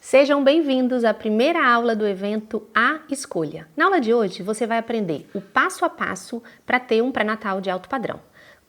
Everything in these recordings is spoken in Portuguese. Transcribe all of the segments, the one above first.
Sejam bem-vindos à primeira aula do evento A Escolha. Na aula de hoje, você vai aprender o passo a passo para ter um pré-natal de alto padrão.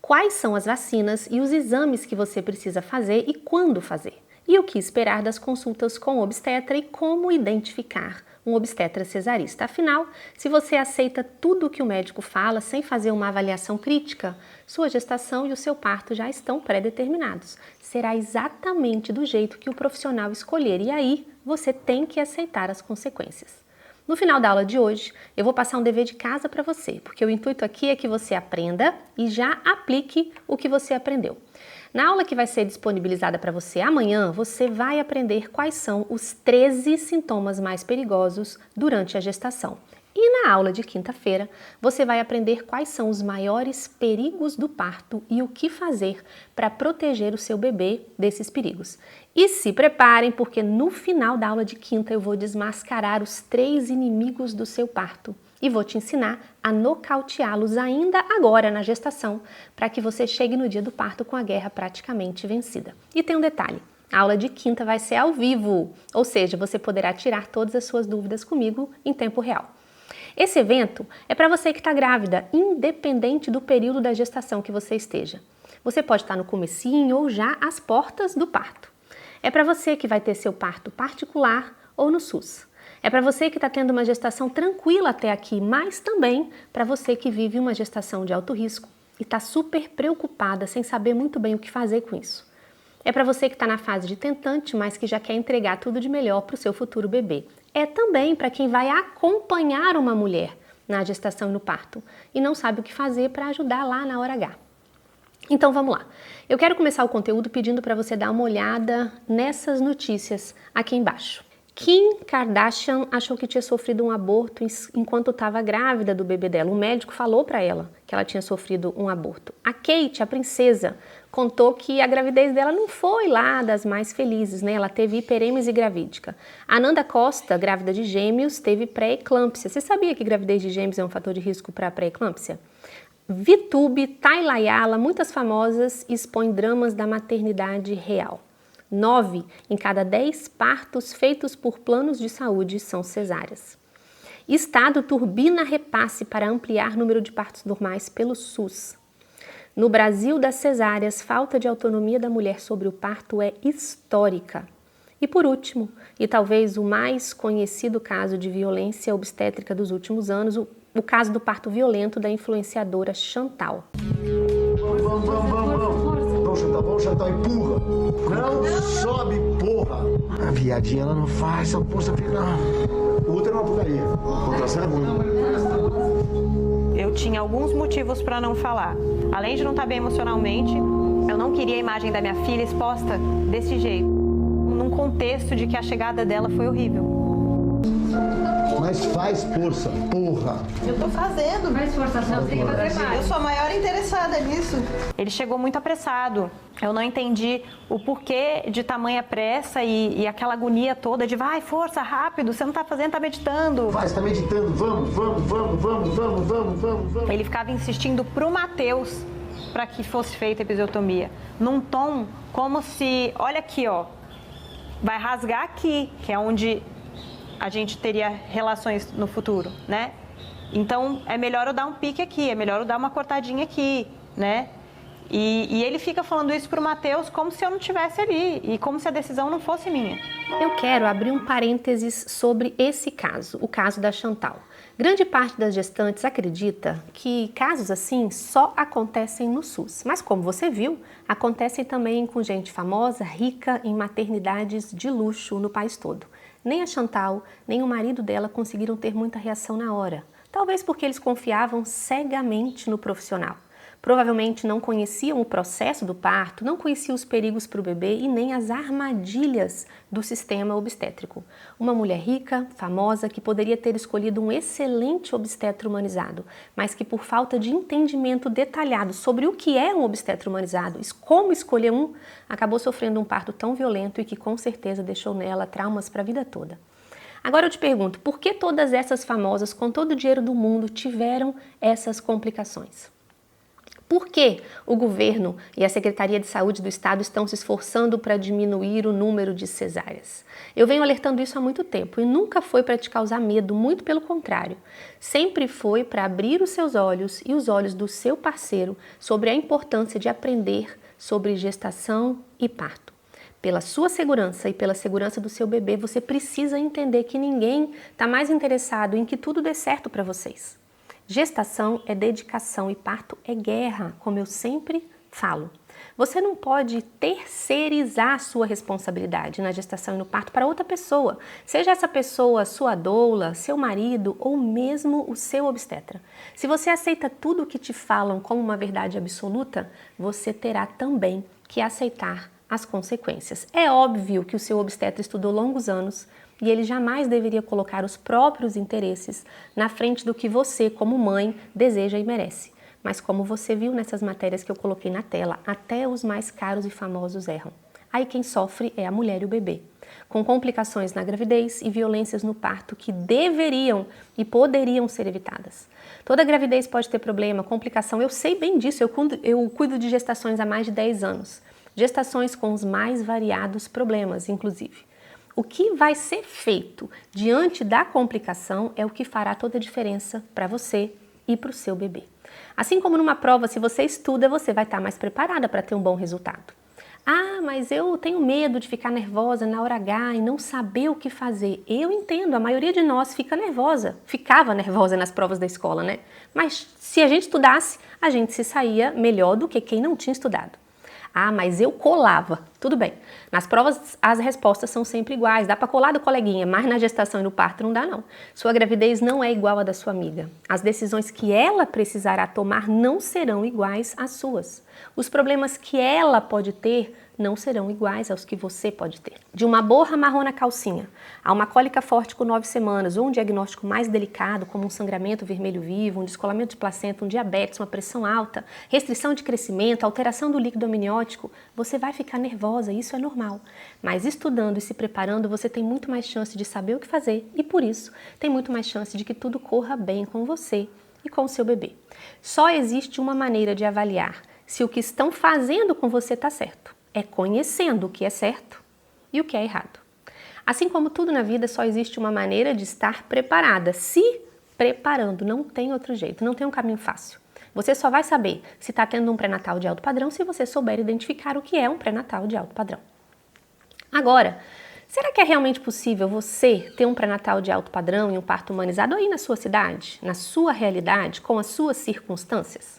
Quais são as vacinas e os exames que você precisa fazer e quando fazer. E o que esperar das consultas com o obstetra e como identificar um obstetra cesarista. Afinal, se você aceita tudo o que o médico fala sem fazer uma avaliação crítica, sua gestação e o seu parto já estão pré-determinados. Será exatamente do jeito que o profissional escolher e aí você tem que aceitar as consequências. No final da aula de hoje, eu vou passar um dever de casa para você, porque o intuito aqui é que você aprenda e já aplique o que você aprendeu. Na aula que vai ser disponibilizada para você amanhã, você vai aprender quais são os 13 sintomas mais perigosos durante a gestação. E na aula de quinta-feira, você vai aprender quais são os maiores perigos do parto e o que fazer para proteger o seu bebê desses perigos. E se preparem, porque no final da aula de quinta eu vou desmascarar os 3 inimigos do seu parto. E vou te ensinar a nocauteá-los ainda agora na gestação, para que você chegue no dia do parto com a guerra praticamente vencida. E tem um detalhe, a aula de quinta vai ser ao vivo, ou seja, você poderá tirar todas as suas dúvidas comigo em tempo real. Esse evento é para você que está grávida, independente do período da gestação que você esteja. Você pode estar no comecinho ou já às portas do parto. É para você que vai ter seu parto particular ou no SUS. É para você que está tendo uma gestação tranquila até aqui, mas também para você que vive uma gestação de alto risco e está super preocupada, sem saber muito bem o que fazer com isso. É para você que está na fase de tentante, mas que já quer entregar tudo de melhor para o seu futuro bebê. É também para quem vai acompanhar uma mulher na gestação e no parto e não sabe o que fazer para ajudar lá na hora H. Então vamos lá. Eu quero começar o conteúdo pedindo para você dar uma olhada nessas notícias aqui embaixo. Kim Kardashian achou que tinha sofrido um aborto enquanto estava grávida do bebê dela. O médico falou para ela que ela tinha sofrido um aborto. A Kate, a princesa, contou que a gravidez dela não foi lá das mais felizes, né? Ela teve hiperêmese gravídica. A Nanda Costa, grávida de gêmeos, teve pré-eclâmpsia. Você sabia que gravidez de gêmeos é um fator de risco para pré-eclâmpsia? VTube, Tayla Ayala, muitas famosas, expõem dramas da maternidade real. 9 em cada 10 partos feitos por planos de saúde são cesáreas. Estado turbina repasse para ampliar número de partos normais pelo SUS. No Brasil das cesáreas, falta de autonomia da mulher sobre o parto é histórica. E por último, e talvez o mais conhecido caso de violência obstétrica dos últimos anos, o caso do parto violento da influenciadora Chantal. Vamos, Chantal, empurra. Não sobe, porra. A viadinha ela não faz, essa porra não. O útero é uma porcaria. Contração é ruim. Eu tinha alguns motivos para não falar. Além de não estar bem emocionalmente, eu não queria a imagem da minha filha exposta desse jeito. Num contexto de que a chegada dela foi horrível. Mas faz força, porra. Eu tô fazendo. Faz força, não, tem que fazer mais. Eu sou a maior interessada nisso. Ele chegou muito apressado. Eu não entendi o porquê de tamanha pressa e aquela agonia toda de vai, força, rápido, você não tá fazendo, tá meditando. Vai, você tá meditando, vamos. Ele ficava insistindo pro Matheus para que fosse feita a episiotomia. Num tom como se, olha aqui, ó, vai rasgar aqui, que é onde a gente teria relações no futuro, né? Então, é melhor eu dar um pique aqui, é melhor eu dar uma cortadinha aqui, né? E ele fica falando isso pro Matheus como se eu não estivesse ali e como se a decisão não fosse minha. Eu quero abrir um parênteses sobre esse caso, o caso da Chantal. Grande parte das gestantes acredita que casos assim só acontecem no SUS. Mas como você viu, acontecem também com gente famosa, rica, em maternidades de luxo no país todo. Nem a Chantal, nem o marido dela conseguiram ter muita reação na hora. Talvez porque eles confiavam cegamente no profissional. Provavelmente não conheciam o processo do parto, não conheciam os perigos para o bebê e nem as armadilhas do sistema obstétrico. Uma mulher rica, famosa, que poderia ter escolhido um excelente obstetra humanizado, mas que por falta de entendimento detalhado sobre o que é um obstetra humanizado e como escolher um, acabou sofrendo um parto tão violento e que com certeza deixou nela traumas para a vida toda. Agora eu te pergunto, por que todas essas famosas com todo o dinheiro do mundo tiveram essas complicações? Por que o governo e a Secretaria de Saúde do Estado estão se esforçando para diminuir o número de cesáreas? Eu venho alertando isso há muito tempo e nunca foi para te causar medo, muito pelo contrário. Sempre foi para abrir os seus olhos e os olhos do seu parceiro sobre a importância de aprender sobre gestação e parto. Pela sua segurança e pela segurança do seu bebê, você precisa entender que ninguém está mais interessado em que tudo dê certo para vocês. Gestação é dedicação e parto é guerra, como eu sempre falo. Você não pode terceirizar a sua responsabilidade na gestação e no parto para outra pessoa, seja essa pessoa sua doula, seu marido ou mesmo o seu obstetra. Se você aceita tudo o que te falam como uma verdade absoluta, você terá também que aceitar as consequências. É óbvio que o seu obstetra estudou longos anos e ele jamais deveria colocar os próprios interesses na frente do que você, como mãe, deseja e merece. Mas como você viu nessas matérias que eu coloquei na tela, até os mais caros e famosos erram. Aí quem sofre é a mulher e o bebê, com complicações na gravidez e violências no parto que deveriam e poderiam ser evitadas. Toda gravidez pode ter problema, complicação, eu sei bem disso, eu cuido de gestações há mais de 10 anos. Gestações com os mais variados problemas, inclusive. O que vai ser feito diante da complicação é o que fará toda a diferença para você e para o seu bebê. Assim como numa prova, se você estuda, você vai estar mais preparada para ter um bom resultado. Ah, mas eu tenho medo de ficar nervosa na hora H e não saber o que fazer. Eu entendo, a maioria de nós ficava nervosa nas provas da escola, né? Mas se a gente estudasse, a gente se saía melhor do que quem não tinha estudado. Ah, mas eu colava. Tudo bem. Nas provas as respostas são sempre iguais. Dá para colar do coleguinha, mas na gestação e no parto não dá não. Sua gravidez não é igual à da sua amiga. As decisões que ela precisará tomar não serão iguais às suas. Os problemas que ela pode ter não serão iguais aos que você pode ter. De uma borra marrom na calcinha a uma cólica forte com 9 semanas ou um diagnóstico mais delicado como um sangramento vermelho vivo, um descolamento de placenta, um diabetes, uma pressão alta, restrição de crescimento, alteração do líquido amniótico, você vai ficar nervosa, isso é normal. Mas estudando e se preparando, você tem muito mais chance de saber o que fazer e por isso tem muito mais chance de que tudo corra bem com você e com o seu bebê. Só existe uma maneira de avaliar se o que estão fazendo com você está certo. É conhecendo o que é certo e o que é errado. Assim como tudo na vida, só existe uma maneira de estar preparada. Se preparando, não tem outro jeito, não tem um caminho fácil. Você só vai saber se está tendo um pré-natal de alto padrão se você souber identificar o que é um pré-natal de alto padrão. Agora, será que é realmente possível você ter um pré-natal de alto padrão e um parto humanizado aí na sua cidade, na sua realidade, com as suas circunstâncias?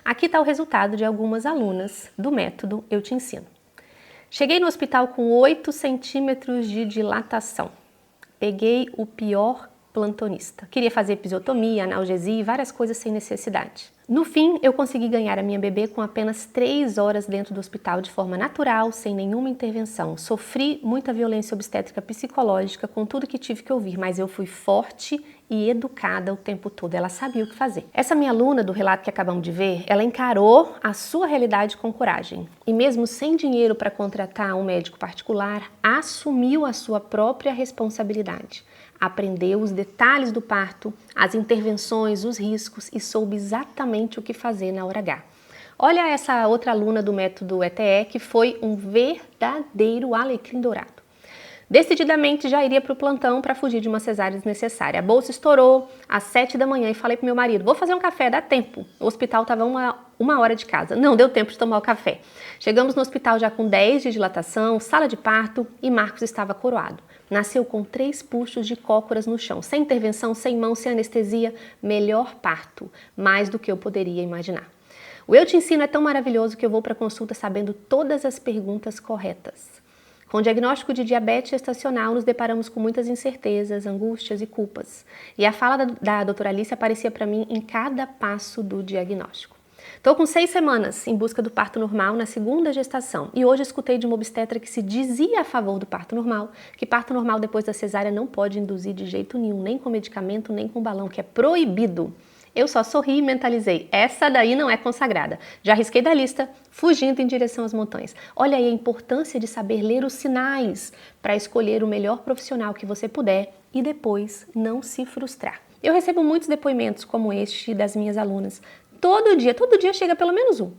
Aqui está o resultado de algumas alunas do método Eu Te Ensino. Cheguei no hospital com 8 centímetros de dilatação. Peguei o pior plantonista. Queria fazer episiotomia, analgesia e várias coisas sem necessidade. No fim, eu consegui ganhar a minha bebê com apenas 3 horas dentro do hospital de forma natural, sem nenhuma intervenção. Sofri muita violência obstétrica psicológica com tudo que tive que ouvir, mas eu fui forte e educada o tempo todo. Ela sabia o que fazer. Essa minha aluna do relato que acabamos de ver, ela encarou a sua realidade com coragem. E mesmo sem dinheiro para contratar um médico particular, assumiu a sua própria responsabilidade. Aprendeu os detalhes do parto, as intervenções, os riscos e soube exatamente o que fazer na hora H. Olha essa outra aluna do método ETE que foi um verdadeiro alecrim dourado. Decididamente já iria para o plantão para fugir de uma cesárea desnecessária. A bolsa estourou às 7 da manhã e falei para meu marido, vou fazer um café, dá tempo. O hospital estava uma hora de casa, não deu tempo de tomar o café. Chegamos no hospital já com 10 de dilatação, sala de parto e Marcos estava coroado. Nasceu com 3 puxos de cócoras no chão, sem intervenção, sem mão, sem anestesia, melhor parto, mais do que eu poderia imaginar. O Eu Te Ensino é tão maravilhoso que eu vou para a consulta sabendo todas as perguntas corretas. Com o diagnóstico de diabetes gestacional, nos deparamos com muitas incertezas, angústias e culpas. E a fala da doutora Alice aparecia para mim em cada passo do diagnóstico. Estou com 6 semanas em busca do parto normal na segunda gestação e hoje escutei de uma obstetra que se dizia a favor do parto normal, que parto normal depois da cesárea não pode induzir de jeito nenhum, nem com medicamento, nem com balão, que é proibido. Eu só sorri e mentalizei, essa daí não é consagrada. Já risquei da lista, fugindo em direção às montanhas. Olha aí a importância de saber ler os sinais para escolher o melhor profissional que você puder e depois não se frustrar. Eu recebo muitos depoimentos como este das minhas alunas, todo dia chega pelo menos um.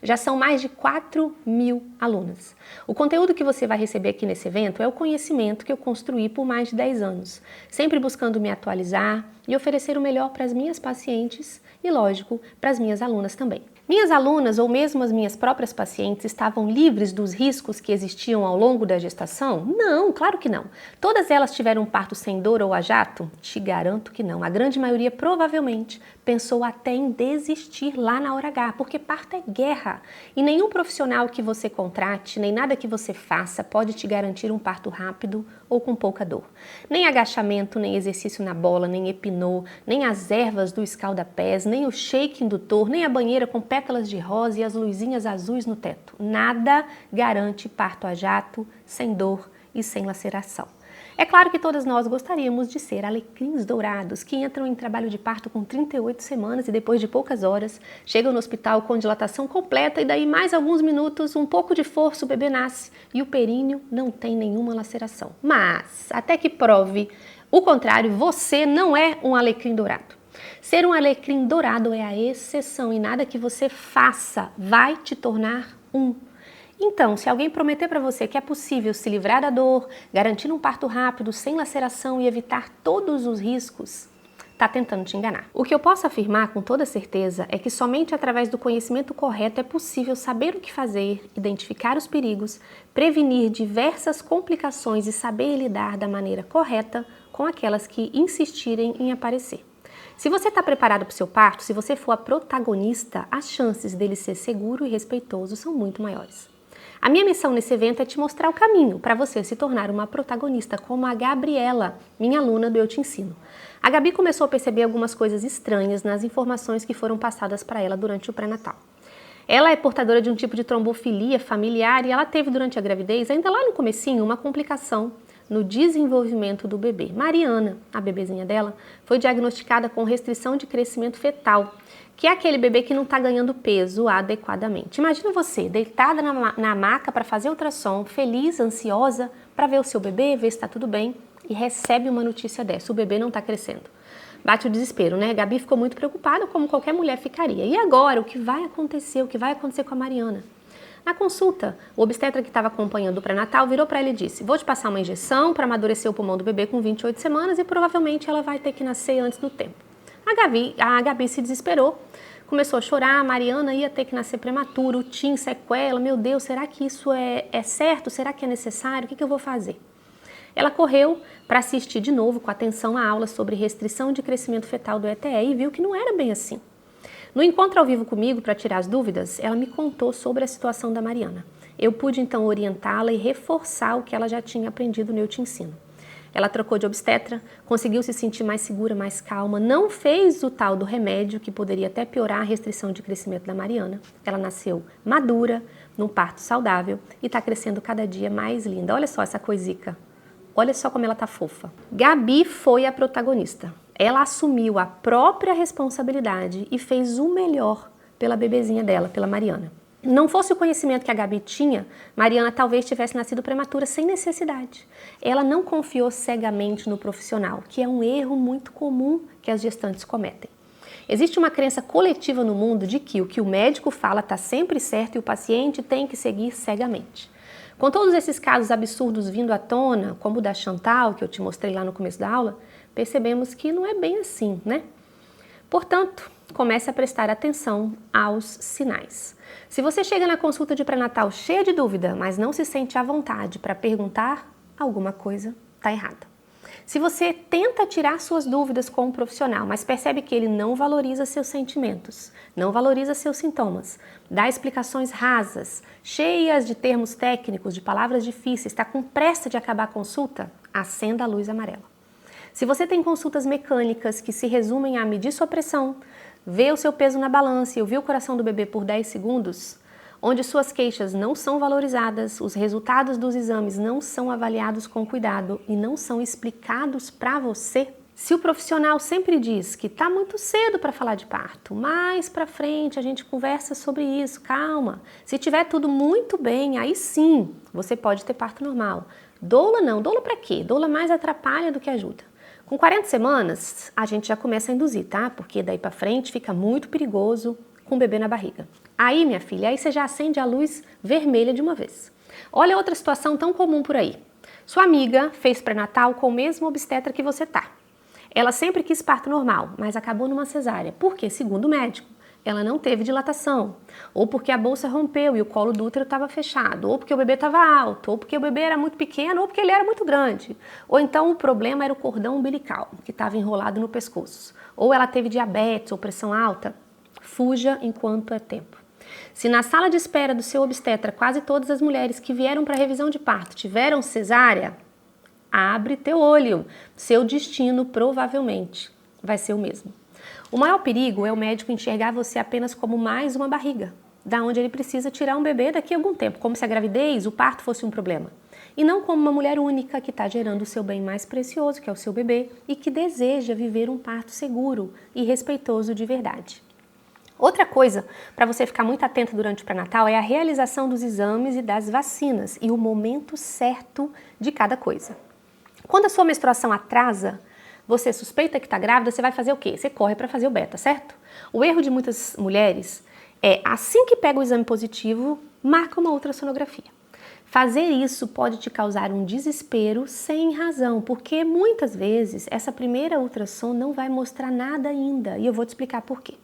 Já são mais de 4.000 alunas. O conteúdo que você vai receber aqui nesse evento é o conhecimento que eu construí por mais de 10 anos, sempre buscando me atualizar e oferecer o melhor para as minhas pacientes e, lógico, para as minhas alunas também. Minhas alunas, ou mesmo as minhas próprias pacientes, estavam livres dos riscos que existiam ao longo da gestação? Não, claro que não. Todas elas tiveram um parto sem dor ou a jato? Te garanto que não. A grande maioria provavelmente pensou até em desistir lá na hora H, porque parto é guerra. E nenhum profissional que você contrate, nem nada que você faça pode te garantir um parto rápido ou com pouca dor. Nem agachamento, nem exercício na bola, nem epinô, nem as ervas do escalda-pés, nem o shake indutor, nem a banheira com pétalas de rosa e as luzinhas azuis no teto. Nada garante parto a jato, sem dor e sem laceração. É claro que todas nós gostaríamos de ser alecrins dourados, que entram em trabalho de parto com 38 semanas e depois de poucas horas chegam no hospital com dilatação completa e daí mais alguns minutos, um pouco de força, o bebê nasce e o períneo não tem nenhuma laceração. Mas, até que prove o contrário, você não é um alecrim dourado. Ser um alecrim dourado é a exceção e nada que você faça vai te tornar um. Então, se alguém prometer para você que é possível se livrar da dor, garantir um parto rápido, sem laceração e evitar todos os riscos, está tentando te enganar. O que eu posso afirmar com toda certeza é que somente através do conhecimento correto é possível saber o que fazer, identificar os perigos, prevenir diversas complicações e saber lidar da maneira correta com aquelas que insistirem em aparecer. Se você está preparado para o seu parto, se você for a protagonista, as chances dele ser seguro e respeitoso são muito maiores. A minha missão nesse evento é te mostrar o caminho para você se tornar uma protagonista como a Gabriela, minha aluna do Eu Te Ensino. A Gabi começou a perceber algumas coisas estranhas nas informações que foram passadas para ela durante o pré-natal. Ela é portadora de um tipo de trombofilia familiar e ela teve durante a gravidez, ainda lá no comecinho, uma complicação no desenvolvimento do bebê. Mariana, a bebezinha dela, foi diagnosticada com restrição de crescimento fetal, que é aquele bebê que não está ganhando peso adequadamente. Imagina você, deitada na maca para fazer ultrassom, feliz, ansiosa, para ver o seu bebê, ver se está tudo bem, e recebe uma notícia dessa, o bebê não está crescendo. Bate o desespero, né? Gabi ficou muito preocupada, como qualquer mulher ficaria. E agora, o que vai acontecer? O que vai acontecer com a Mariana? Na consulta, o obstetra que estava acompanhando o pré-natal virou para ela e disse: vou te passar uma injeção para amadurecer o pulmão do bebê com 28 semanas e provavelmente ela vai ter que nascer antes do tempo. A Gabi se desesperou, começou a chorar, a Mariana ia ter que nascer prematuro, tinha sequela, meu Deus, será que isso é certo? Será que é necessário? O que eu vou fazer? Ela correu para assistir de novo com atenção a aula sobre restrição de crescimento fetal do ETE e viu que não era bem assim. No encontro ao vivo comigo, para tirar as dúvidas, ela me contou sobre a situação da Mariana. Eu pude então orientá-la e reforçar o que ela já tinha aprendido no Eu Te Ensino. Ela trocou de obstetra, conseguiu se sentir mais segura, mais calma, não fez o tal do remédio que poderia até piorar a restrição de crescimento da Mariana. Ela nasceu madura, num parto saudável e está crescendo cada dia mais linda. Olha só essa coisica. Olha só como ela tá fofa. Gabi foi a protagonista. Ela assumiu a própria responsabilidade e fez o melhor pela bebezinha dela, pela Mariana. Não fosse o conhecimento que a Gabi tinha, Mariana talvez tivesse nascido prematura sem necessidade. Ela não confiou cegamente no profissional, que é um erro muito comum que as gestantes cometem. Existe uma crença coletiva no mundo de que o que o médico fala está sempre certo e o paciente tem que seguir cegamente. Com todos esses casos absurdos vindo à tona, como o da Chantal, que eu te mostrei lá no começo da aula, percebemos que não é bem assim, né? Portanto, comece a prestar atenção aos sinais. Se você chega na consulta de pré-natal cheia de dúvida, mas não se sente à vontade para perguntar, alguma coisa está errada. Se você tenta tirar suas dúvidas com um profissional, mas percebe que ele não valoriza seus sentimentos, não valoriza seus sintomas, dá explicações rasas, cheias de termos técnicos, de palavras difíceis, está com pressa de acabar a consulta, acenda a luz amarela. Se você tem consultas mecânicas que se resumem a medir sua pressão, ver o seu peso na balança e ouvir o coração do bebê por 10 segundos, onde suas queixas não são valorizadas, os resultados dos exames não são avaliados com cuidado e não são explicados para você, se o profissional sempre diz que está muito cedo para falar de parto, mais para frente a gente conversa sobre isso, calma. Se tiver tudo muito bem, aí sim você pode ter parto normal. Doula não, doula para quê? Doula mais atrapalha do que ajuda. Com 40 semanas, a gente já começa a induzir, tá? Porque daí pra frente fica muito perigoso com o bebê na barriga. Aí, minha filha, aí você já acende a luz vermelha de uma vez. Olha outra situação tão comum por aí. Sua amiga fez pré-natal com o mesmo obstetra que você tá. Ela sempre quis parto normal, mas acabou numa cesárea. Por quê? Segundo o médico, ela não teve dilatação. Ou porque a bolsa rompeu e o colo do útero estava fechado. Ou porque o bebê estava alto. Ou porque o bebê era muito pequeno. Ou porque ele era muito grande. Ou então o problema era o cordão umbilical, que estava enrolado no pescoço. Ou ela teve diabetes ou pressão alta. Fuja enquanto é tempo. Se na sala de espera do seu obstetra quase todas as mulheres que vieram para a revisão de parto tiveram cesárea, abre teu olho. Seu destino provavelmente vai ser o mesmo. O maior perigo é o médico enxergar você apenas como mais uma barriga, da onde ele precisa tirar um bebê daqui a algum tempo, como se a gravidez, o parto fosse um problema. E não como uma mulher única que está gerando o seu bem mais precioso, que é o seu bebê, e que deseja viver um parto seguro e respeitoso de verdade. Outra coisa para você ficar muito atento durante o pré-natal é a realização dos exames e das vacinas e o momento certo de cada coisa. Quando a sua menstruação atrasa, você suspeita que está grávida, você vai fazer o quê? Você corre para fazer o beta, certo? O erro de muitas mulheres é, assim que pega o exame positivo, marca uma ultrassonografia. Fazer isso pode te causar um desespero sem razão, porque muitas vezes essa primeira ultrassom não vai mostrar nada ainda, e eu vou te explicar por quê.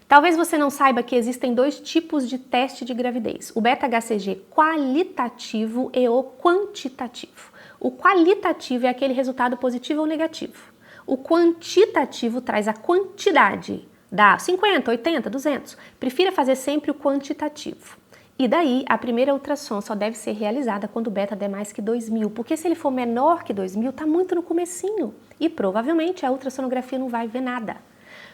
Talvez você não saiba que existem dois tipos de teste de gravidez, o beta-HCG qualitativo e o quantitativo. O qualitativo é aquele resultado positivo ou negativo. O quantitativo traz a quantidade, dá 50, 80, 200. Prefira fazer sempre o quantitativo. E daí, a primeira ultrassom só deve ser realizada quando o beta der mais que 2.000, porque se ele for menor que 2.000, tá muito no comecinho. E provavelmente a ultrassonografia não vai ver nada.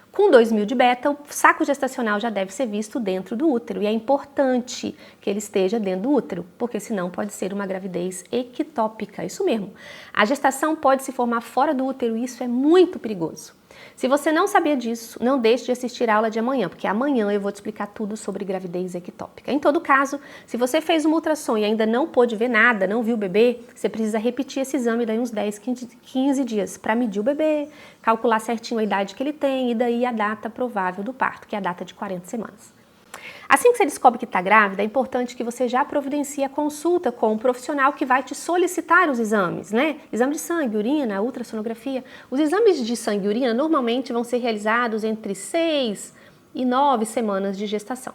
Com 2.000 de beta, o saco gestacional já deve ser visto dentro do útero e é importante que ele esteja dentro do útero, porque senão pode ser uma gravidez ectópica, isso mesmo. A gestação pode se formar fora do útero e isso é muito perigoso. Se você não sabia disso, não deixe de assistir a aula de amanhã, porque amanhã eu vou te explicar tudo sobre gravidez ectópica. Em todo caso, se você fez uma ultrassom e ainda não pôde ver nada, não viu o bebê, você precisa repetir esse exame daí uns 10, 15 dias para medir o bebê, calcular certinho a idade que ele tem e daí a data provável do parto, que é a data de 40 semanas. Assim que você descobre que está grávida, é importante que você já providencie a consulta com um profissional que vai te solicitar os exames, né? Exame de sangue, urina, ultrassonografia. Os exames de sangue e urina normalmente vão ser realizados entre 6 e 9 semanas de gestação.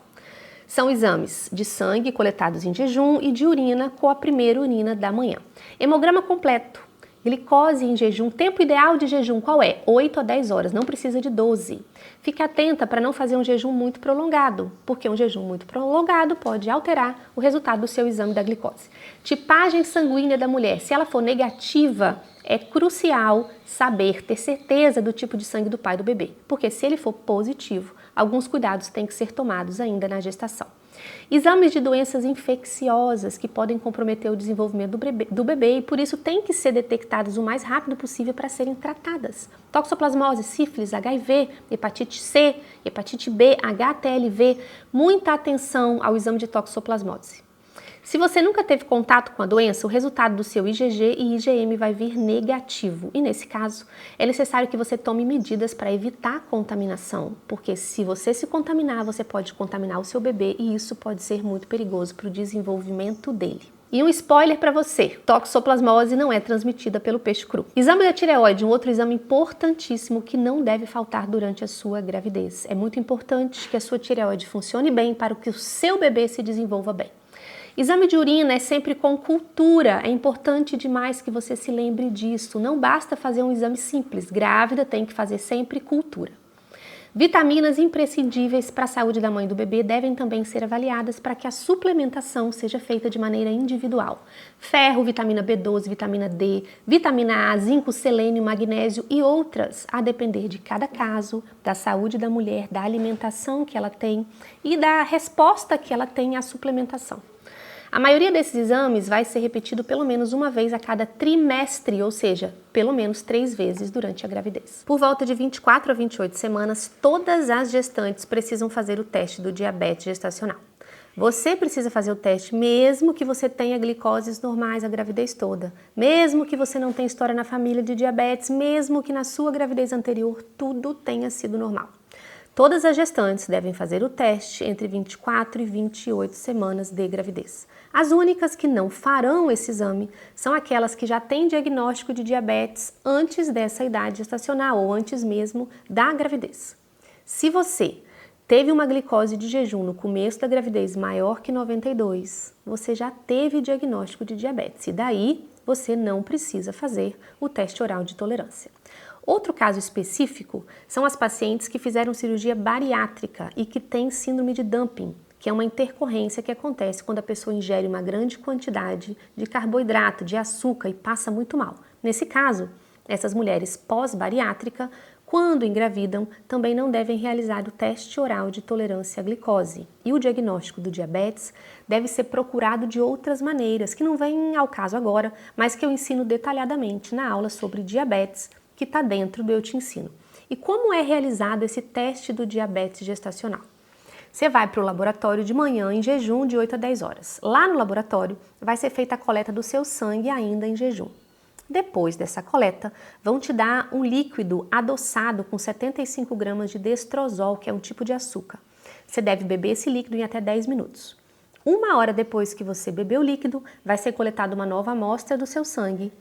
São exames de sangue coletados em jejum e de urina com a primeira urina da manhã. Hemograma completo. Glicose em jejum, tempo ideal de jejum qual é? 8 a 10 horas, não precisa de 12. Fique atenta para não fazer um jejum muito prolongado, porque um jejum muito prolongado pode alterar o resultado do seu exame da glicose. Tipagem sanguínea da mulher, se ela for negativa, é crucial saber, ter certeza do tipo de sangue do pai do bebê, porque se ele for positivo, alguns cuidados têm que ser tomados ainda na gestação. Exames de doenças infecciosas que podem comprometer o desenvolvimento do bebê e por isso têm que ser detectadas o mais rápido possível para serem tratadas. Toxoplasmose, sífilis, HIV, hepatite C, hepatite B, HTLV, muita atenção ao exame de toxoplasmose. Se você nunca teve contato com a doença, o resultado do seu IgG e IgM vai vir negativo. E nesse caso, é necessário que você tome medidas para evitar a contaminação, porque se você se contaminar, você pode contaminar o seu bebê e isso pode ser muito perigoso para o desenvolvimento dele. E um spoiler para você, toxoplasmose não é transmitida pelo peixe cru. Exame da tireoide, um outro exame importantíssimo que não deve faltar durante a sua gravidez. É muito importante que a sua tireoide funcione bem para que o seu bebê se desenvolva bem. Exame de urina é sempre com cultura, é importante demais que você se lembre disso. Não basta fazer um exame simples, grávida tem que fazer sempre cultura. Vitaminas imprescindíveis para a saúde da mãe e do bebê devem também ser avaliadas para que a suplementação seja feita de maneira individual. Ferro, vitamina B12, vitamina D, vitamina A, zinco, selênio, magnésio e outras, a depender de cada caso, da saúde da mulher, da alimentação que ela tem e da resposta que ela tem à suplementação. A maioria desses exames vai ser repetido pelo menos uma vez a cada trimestre, ou seja, pelo menos 3 vezes durante a gravidez. Por volta de 24 a 28 semanas, todas as gestantes precisam fazer o teste do diabetes gestacional. Você precisa fazer o teste mesmo que você tenha glicoses normais a gravidez toda, mesmo que você não tenha história na família de diabetes, mesmo que na sua gravidez anterior tudo tenha sido normal. Todas as gestantes devem fazer o teste entre 24 e 28 semanas de gravidez. As únicas que não farão esse exame são aquelas que já têm diagnóstico de diabetes antes dessa idade gestacional ou antes mesmo da gravidez. Se você teve uma glicose de jejum no começo da gravidez maior que 92, você já teve diagnóstico de diabetes e daí você não precisa fazer o teste oral de tolerância. Outro caso específico são as pacientes que fizeram cirurgia bariátrica e que têm síndrome de dumping, que é uma intercorrência que acontece quando a pessoa ingere uma grande quantidade de carboidrato, de açúcar e passa muito mal. Nesse caso, essas mulheres pós-bariátrica, quando engravidam, também não devem realizar o teste oral de tolerância à glicose. E o diagnóstico do diabetes deve ser procurado de outras maneiras, que não vêm ao caso agora, mas que eu ensino detalhadamente na aula sobre diabetes, que está dentro do Eu Te Ensino. E como é realizado esse teste do diabetes gestacional? Você vai para o laboratório de manhã em jejum de 8 a 10 horas. Lá no laboratório vai ser feita a coleta do seu sangue ainda em jejum. Depois dessa coleta, vão te dar um líquido adoçado com 75 gramas de destrozol, que é um tipo de açúcar. Você deve beber esse líquido em até 10 minutos. 1 hora depois que você beber o líquido, vai ser coletada uma nova amostra do seu sangue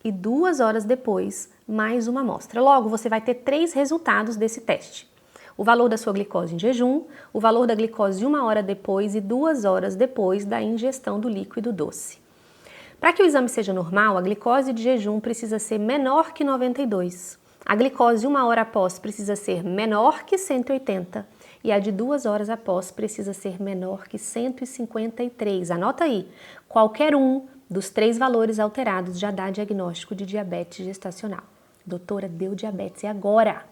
e 2 horas depois, mais uma amostra. Logo, você vai ter 3 resultados desse teste. O valor da sua glicose em jejum, o valor da glicose 1 hora depois e 2 horas depois da ingestão do líquido doce. Para que o exame seja normal, a glicose de jejum precisa ser menor que 92. A glicose 1 hora após precisa ser menor que 180 e a de 2 horas após precisa ser menor que 153. Anota aí, qualquer um dos 3 valores alterados já dá diagnóstico de diabetes gestacional. Doutora, deu diabetes, e agora?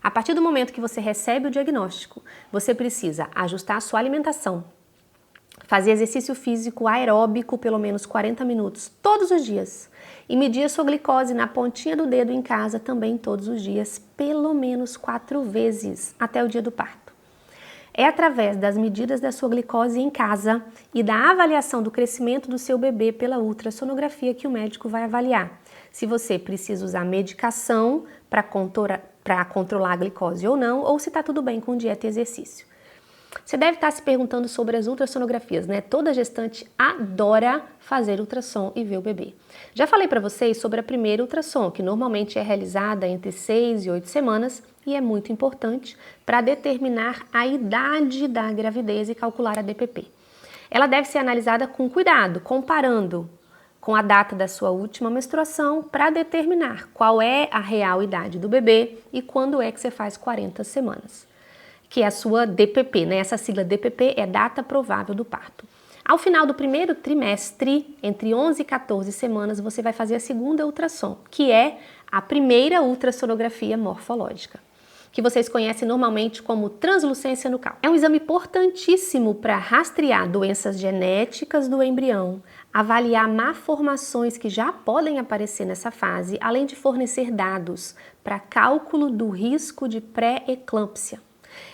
A partir do momento que você recebe o diagnóstico, você precisa ajustar a sua alimentação, fazer exercício físico aeróbico pelo menos 40 minutos todos os dias e medir a sua glicose na pontinha do dedo em casa também todos os dias, pelo menos 4 vezes até o dia do parto. É através das medidas da sua glicose em casa e da avaliação do crescimento do seu bebê pela ultrassonografia que o médico vai avaliar se você precisa usar medicação para controlar a glicose ou não, ou se está tudo bem com dieta e exercício. Você deve estar se perguntando sobre as ultrassonografias, né? Toda gestante adora fazer ultrassom e ver o bebê. Já falei para vocês sobre a primeira ultrassom, que normalmente é realizada entre 6 e 8 semanas e é muito importante para determinar a idade da gravidez e calcular a DPP. Ela deve ser analisada com cuidado, comparando com a data da sua última menstruação para determinar qual é a real idade do bebê e quando é que você faz 40 semanas. Que é a sua DPP, né? Essa sigla DPP é data provável do parto. Ao final do primeiro trimestre, entre 11 e 14 semanas, você vai fazer a segunda ultrassom, que é a primeira ultrassonografia morfológica, que vocês conhecem normalmente como translucência nucal. É um exame importantíssimo para rastrear doenças genéticas do embrião, avaliar malformações que já podem aparecer nessa fase, além de fornecer dados para cálculo do risco de pré-eclâmpsia.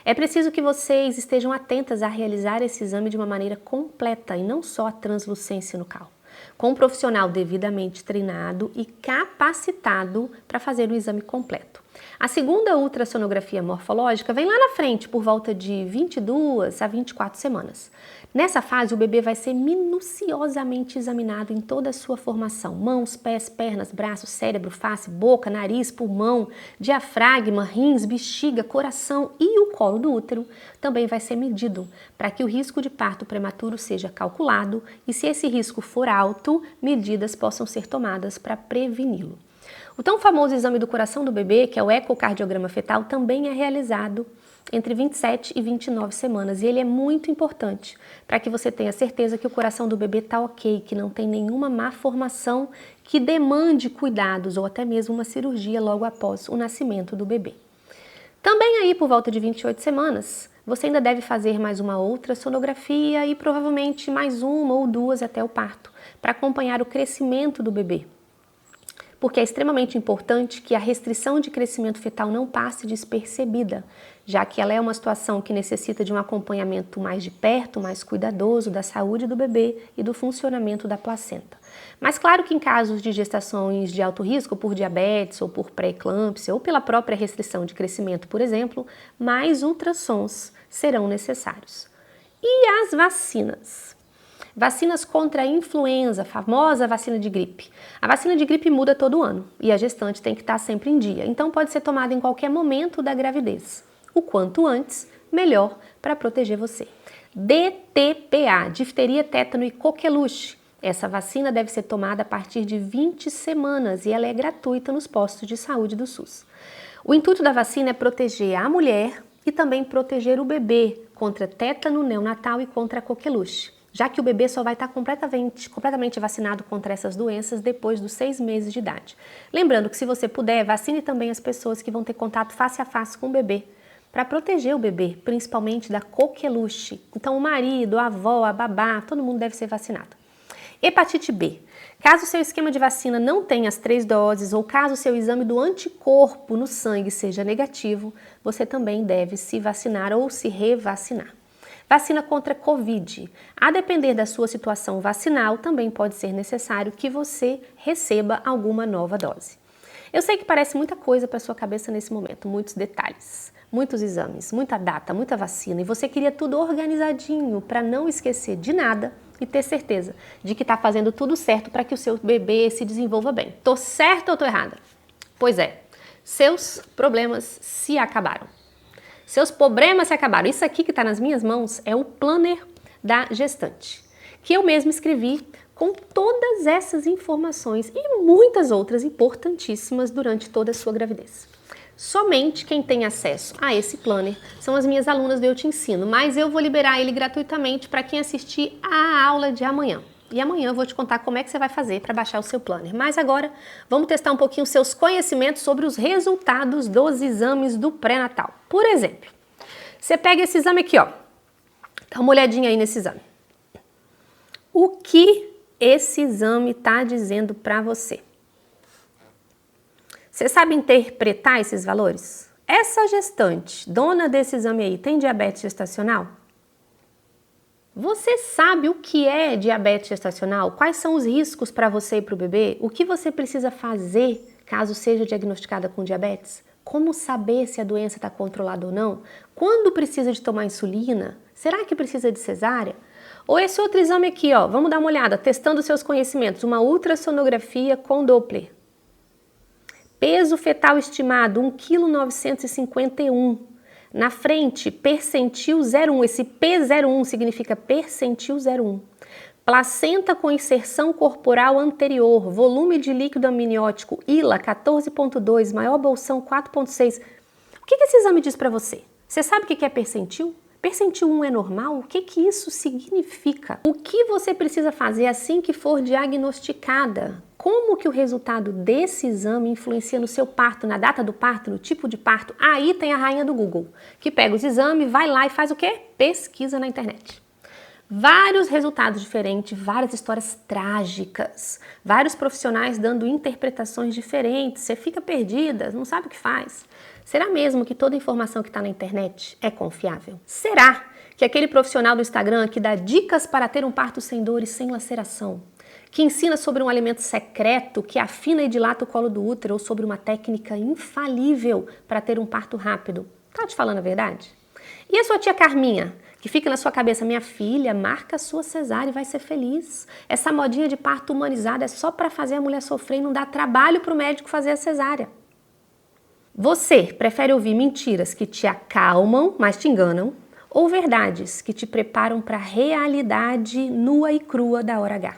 É preciso que vocês estejam atentas a realizar esse exame de uma maneira completa e não só a translucência nucal, com um profissional devidamente treinado e capacitado para fazer o exame completo. A segunda ultrassonografia morfológica vem lá na frente, por volta de 22 a 24 semanas. Nessa fase, o bebê vai ser minuciosamente examinado em toda a sua formação: mãos, pés, pernas, braços, cérebro, face, boca, nariz, pulmão, diafragma, rins, bexiga, coração e o colo do útero também vai ser medido para que o risco de parto prematuro seja calculado e, se esse risco for alto, medidas possam ser tomadas para preveni-lo. O tão famoso exame do coração do bebê, que é o ecocardiograma fetal, também é realizado entre 27 e 29 semanas e ele é muito importante para que você tenha certeza que o coração do bebê está ok, que não tem nenhuma malformação que demande cuidados ou até mesmo uma cirurgia logo após o nascimento do bebê. Também aí por volta de 28 semanas, você ainda deve fazer mais uma outra sonografia e provavelmente mais 1 ou 2 até o parto, para acompanhar o crescimento do bebê. porque é extremamente importante que a restrição de crescimento fetal não passe despercebida, já que ela é uma situação que necessita de um acompanhamento mais de perto, mais cuidadoso da saúde do bebê e do funcionamento da placenta. Mas claro que em casos de gestações de alto risco por diabetes ou por pré-eclâmpsia ou pela própria restrição de crescimento, por exemplo, mais ultrassons serão necessários. E as vacinas? Vacinas contra a influenza, a famosa vacina de gripe. A vacina de gripe muda todo ano e a gestante tem que estar sempre em dia, então pode ser tomada em qualquer momento da gravidez. O quanto antes, melhor para proteger você. DTPA, difteria, tétano e coqueluche. Essa vacina deve ser tomada a partir de 20 semanas e ela é gratuita nos postos de saúde do SUS. O intuito da vacina é proteger a mulher e também proteger o bebê contra tétano neonatal e contra a coqueluche, já que o bebê só vai estar completamente vacinado contra essas doenças depois dos 6 meses de idade. Lembrando que se você puder, vacine também as pessoas que vão ter contato face a face com o bebê, para proteger o bebê, principalmente da coqueluche. Então o marido, a avó, a babá, todo mundo deve ser vacinado. Hepatite B. Caso o seu esquema de vacina não tenha as 3 doses ou caso o seu exame do anticorpo no sangue seja negativo, você também deve se vacinar ou se revacinar. Vacina contra Covid. A depender da sua situação vacinal, também pode ser necessário que você receba alguma nova dose. Eu sei que parece muita coisa para sua cabeça nesse momento, muitos detalhes, muitos exames, muita data, muita vacina, e você queria tudo organizadinho para não esquecer de nada e ter certeza de que está fazendo tudo certo para que o seu bebê se desenvolva bem. Tô certa ou tô errada? Pois é, seus problemas se acabaram. Seus problemas se acabaram. Isso aqui que está nas minhas mãos é o planner da gestante, que eu mesma escrevi com todas essas informações e muitas outras importantíssimas durante toda a sua gravidez. Somente quem tem acesso a esse planner são as minhas alunas do Eu Te Ensino, mas eu vou liberar ele gratuitamente para quem assistir a aula de amanhã. E amanhã eu vou te contar como é que você vai fazer para baixar o seu planner. Mas agora vamos testar um pouquinho os seus conhecimentos sobre os resultados dos exames do pré-natal. Por exemplo, você pega esse exame aqui, ó. Dá uma olhadinha aí nesse exame. O que esse exame está dizendo para você? Você sabe interpretar esses valores? Essa gestante, dona desse exame aí, tem diabetes gestacional? Você sabe o que é diabetes gestacional? Quais são os riscos para você e para o bebê? O que você precisa fazer caso seja diagnosticada com diabetes? Como saber se a doença está controlada ou não? Quando precisa de tomar insulina? Será que precisa de cesárea? Ou esse outro exame aqui, ó, vamos dar uma olhada, testando seus conhecimentos, uma ultrassonografia com Doppler. Peso fetal estimado, 1,951 kg. Na frente, percentil 0,1. Esse P01 significa percentil 0,1. Placenta com inserção corporal anterior, volume de líquido amniótico, ILA 14,2, maior bolsão 4,6. O que esse exame diz para você? Você sabe o que é percentil? Percentil 1 é normal? O que isso significa? O que você precisa fazer assim que for diagnosticada? Como que o resultado desse exame influencia no seu parto, na data do parto, no tipo de parto? Aí tem a rainha do Google, que pega os exames, vai lá e faz o quê? Pesquisa na internet. Vários resultados diferentes, várias histórias trágicas, vários profissionais dando interpretações diferentes, você fica perdida, não sabe o que faz. Será mesmo que toda informação que está na internet é confiável? Será que aquele profissional do Instagram que dá dicas para ter um parto sem dor e sem laceração, que ensina sobre um alimento secreto que afina e dilata o colo do útero ou sobre uma técnica infalível para ter um parto rápido, tá te falando a verdade? E a sua tia Carminha, que fica na sua cabeça, minha filha, marca a sua cesárea e vai ser feliz. Essa modinha de parto humanizado é só para fazer a mulher sofrer e não dar trabalho para o médico fazer a cesárea. Você prefere ouvir mentiras que te acalmam, mas te enganam, ou verdades que te preparam para a realidade nua e crua da hora H?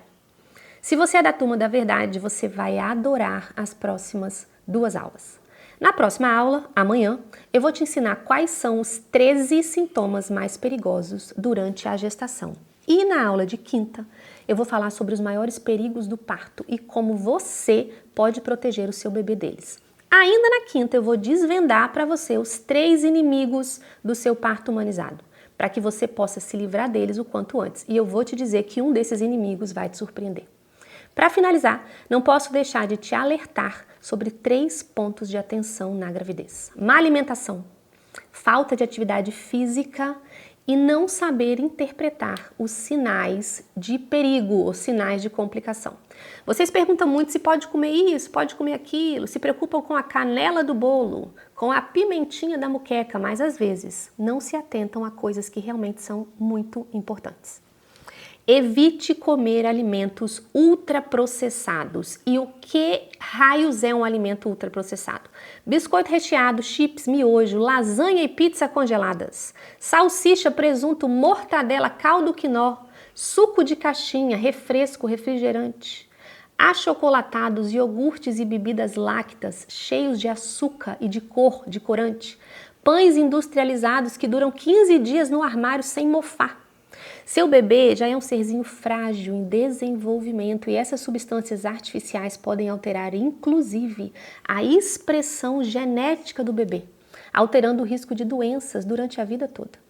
Se você é da turma da verdade, você vai adorar as próximas 2 aulas. Na próxima aula, amanhã, eu vou te ensinar quais são os 13 sintomas mais perigosos durante a gestação. E na aula de quinta, eu vou falar sobre os maiores perigos do parto e como você pode proteger o seu bebê deles. Ainda na quinta, eu vou desvendar para você os 3 inimigos do seu parto humanizado, para que você possa se livrar deles o quanto antes. E eu vou te dizer que um desses inimigos vai te surpreender. Para finalizar, não posso deixar de te alertar sobre 3 pontos de atenção na gravidez: má alimentação, falta de atividade física e não saber interpretar os sinais de perigo ou sinais de complicação. Vocês perguntam muito se pode comer isso, pode comer aquilo, se preocupam com a canela do bolo, com a pimentinha da moqueca, mas às vezes não se atentam a coisas que realmente são muito importantes. Evite comer alimentos ultraprocessados. E o que raios é um alimento ultraprocessado? Biscoito recheado, chips, miojo, lasanha e pizza congeladas, salsicha, presunto, mortadela, caldo quinó, suco de caixinha, refresco, refrigerante, achocolatados, iogurtes e bebidas lácteas cheios de açúcar e de corante, pães industrializados que duram 15 dias no armário sem mofar. Seu bebê já é um serzinho frágil, em desenvolvimento, e essas substâncias artificiais podem alterar, inclusive, a expressão genética do bebê, alterando o risco de doenças durante a vida toda.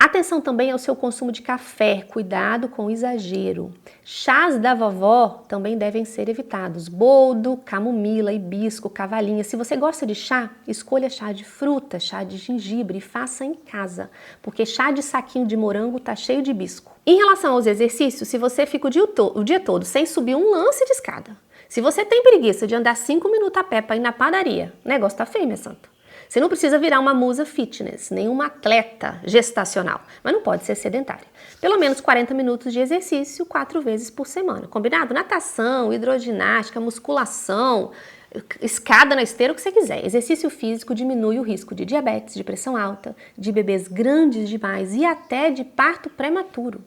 Atenção também ao seu consumo de café, cuidado com o exagero. Chás da vovó também devem ser evitados. Boldo, camomila, hibisco, cavalinha. Se você gosta de chá, escolha chá de fruta, chá de gengibre e faça em casa, porque chá de saquinho de morango tá cheio de hibisco. Em relação aos exercícios, se você fica o dia todo sem subir um lance de escada, se você tem preguiça de andar 5 minutos a pé para ir na padaria, o negócio tá feio, minha santa. Você não precisa virar uma musa fitness, nem uma atleta gestacional, mas não pode ser sedentária. Pelo menos 40 minutos de exercício 4 vezes por semana, combinado? Natação, hidroginástica, musculação, escada na esteira, o que você quiser. Exercício físico diminui o risco de diabetes, de pressão alta, de bebês grandes demais e até de parto prematuro.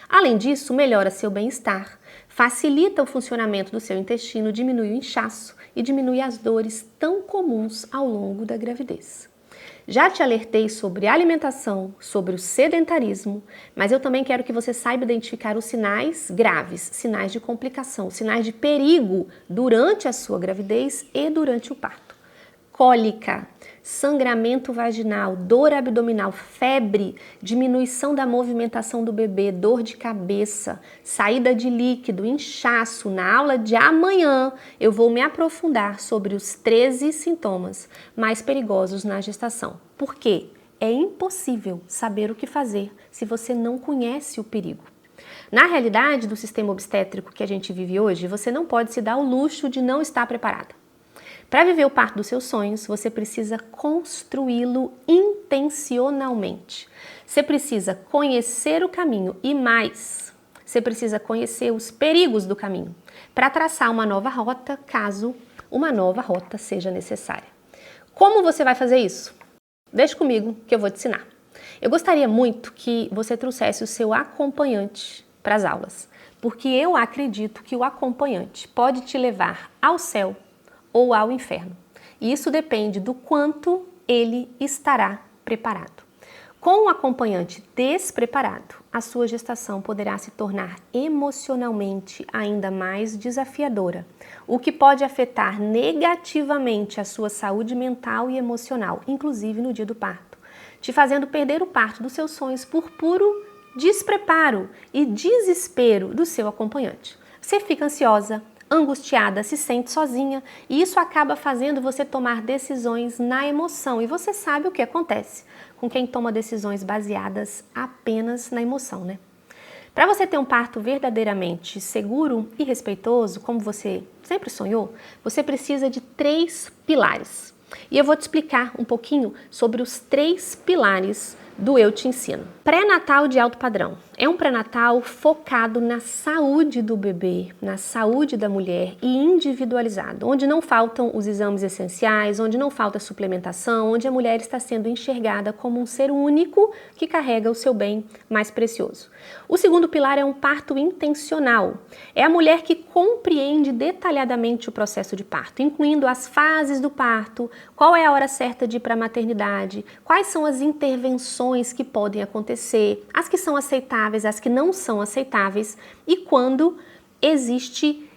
Além disso, melhora seu bem-estar, facilita o funcionamento do seu intestino, diminui o inchaço e diminui as dores tão comuns ao longo da gravidez. Já te alertei sobre alimentação, sobre o sedentarismo, mas eu também quero que você saiba identificar os sinais graves, sinais de complicação, sinais de perigo durante a sua gravidez e durante o parto. Cólica, sangramento vaginal, dor abdominal, febre, diminuição da movimentação do bebê, dor de cabeça, saída de líquido, inchaço. Na aula de amanhã eu vou me aprofundar sobre os 13 sintomas mais perigosos na gestação. Por quê? É impossível saber o que fazer se você não conhece o perigo. Na realidade do sistema obstétrico que a gente vive hoje, você não pode se dar o luxo de não estar preparada. Para viver o parto dos seus sonhos, você precisa construí-lo intencionalmente. Você precisa conhecer o caminho e mais, você precisa conhecer os perigos do caminho para traçar uma nova rota, caso uma nova rota seja necessária. Como você vai fazer isso? Deixa comigo que eu vou te ensinar. Eu gostaria muito que você trouxesse o seu acompanhante para as aulas, porque eu acredito que o acompanhante pode te levar ao céu ou ao inferno. E isso depende do quanto ele estará preparado. Com um acompanhante despreparado, a sua gestação poderá se tornar emocionalmente ainda mais desafiadora, o que pode afetar negativamente a sua saúde mental e emocional, inclusive no dia do parto, te fazendo perder o parto dos seus sonhos por puro despreparo e desespero do seu acompanhante. Você fica ansiosa, angustiada, se sente sozinha e isso acaba fazendo você tomar decisões na emoção. E você sabe o que acontece com quem toma decisões baseadas apenas na emoção, né? Para você ter um parto verdadeiramente seguro e respeitoso, como você sempre sonhou, você precisa de 3 pilares. E eu vou te explicar um pouquinho sobre os 3 pilares do Eu Te Ensino. Pré-natal de alto padrão. É um pré-natal focado na saúde do bebê, na saúde da mulher e individualizado, onde não faltam os exames essenciais, onde não falta suplementação, onde a mulher está sendo enxergada como um ser único que carrega o seu bem mais precioso. O segundo pilar é um parto intencional. É a mulher que compreende detalhadamente o processo de parto, incluindo as fases do parto, qual é a hora certa de ir para a maternidade, quais são as intervenções que podem acontecer, as que são aceitáveis, as que não são aceitáveis e quando existe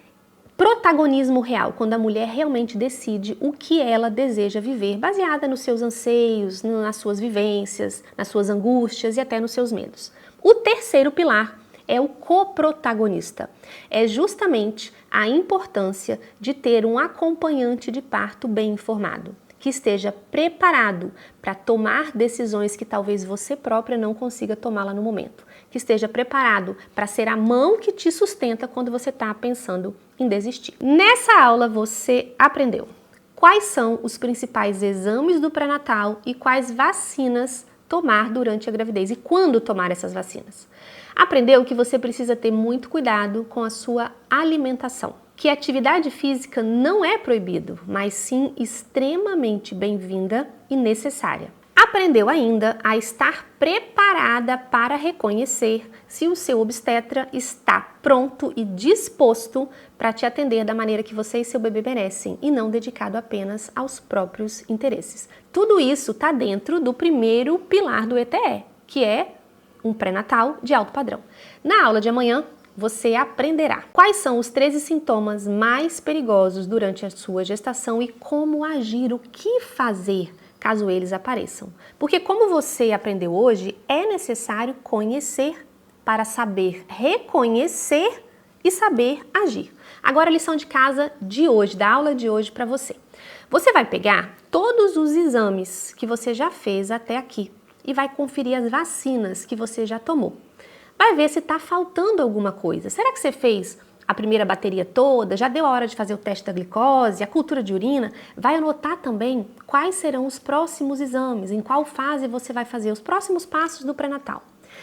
protagonismo real, quando a mulher realmente decide o que ela deseja viver, baseada nos seus anseios, nas suas vivências, nas suas angústias e até nos seus medos. O terceiro pilar é o coprotagonista. É justamente a importância de ter um acompanhante de parto bem informado, que esteja preparado para tomar decisões que talvez você própria não consiga tomar lá no momento, que esteja preparado para ser a mão que te sustenta quando você está pensando em desistir. Nessa aula você aprendeu quais são os principais exames do pré-natal e quais vacinas tomar durante a gravidez e quando tomar essas vacinas. Aprendeu que você precisa ter muito cuidado com a sua alimentação, que a atividade física não é proibido, mas sim extremamente bem-vinda e necessária. Aprendeu ainda a estar preparada para reconhecer se o seu obstetra está pronto e disposto para te atender da maneira que você e seu bebê merecem e não dedicado apenas aos próprios interesses. Tudo isso está dentro do primeiro pilar do ETE, que é um pré-natal de alto padrão. Na aula de amanhã, você aprenderá quais são os 13 sintomas mais perigosos durante a sua gestação e como agir, o que fazer caso eles apareçam. Porque como você aprendeu hoje, é necessário conhecer para saber reconhecer e saber agir. Agora a lição de casa de hoje, da aula de hoje para você. Você vai pegar todos os exames que você já fez até aqui e vai conferir as vacinas que você já tomou. Vai ver se está faltando alguma coisa. Será que você fez a primeira bateria toda? Já deu a hora de fazer o teste da glicose, a cultura de urina? Vai anotar também quais serão os próximos exames, em qual fase você vai fazer os próximos passos do pré-natal.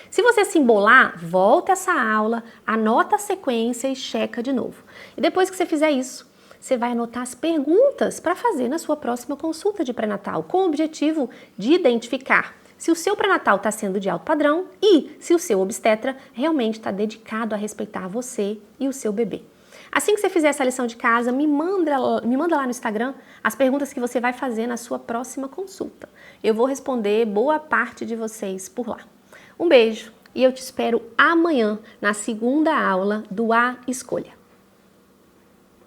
Se você se embolar, volta essa aula, anota a sequência e checa de novo. E depois que você fizer isso, você vai anotar as perguntas para fazer na sua próxima consulta de pré-natal, com o objetivo de identificar se o seu pré-natal está sendo de alto padrão e se o seu obstetra realmente está dedicado a respeitar você e o seu bebê. Assim que você fizer essa lição de casa, me manda lá no Instagram as perguntas que você vai fazer na sua próxima consulta. Eu vou responder boa parte de vocês por lá. Um beijo e eu te espero amanhã na segunda aula do A Escolha.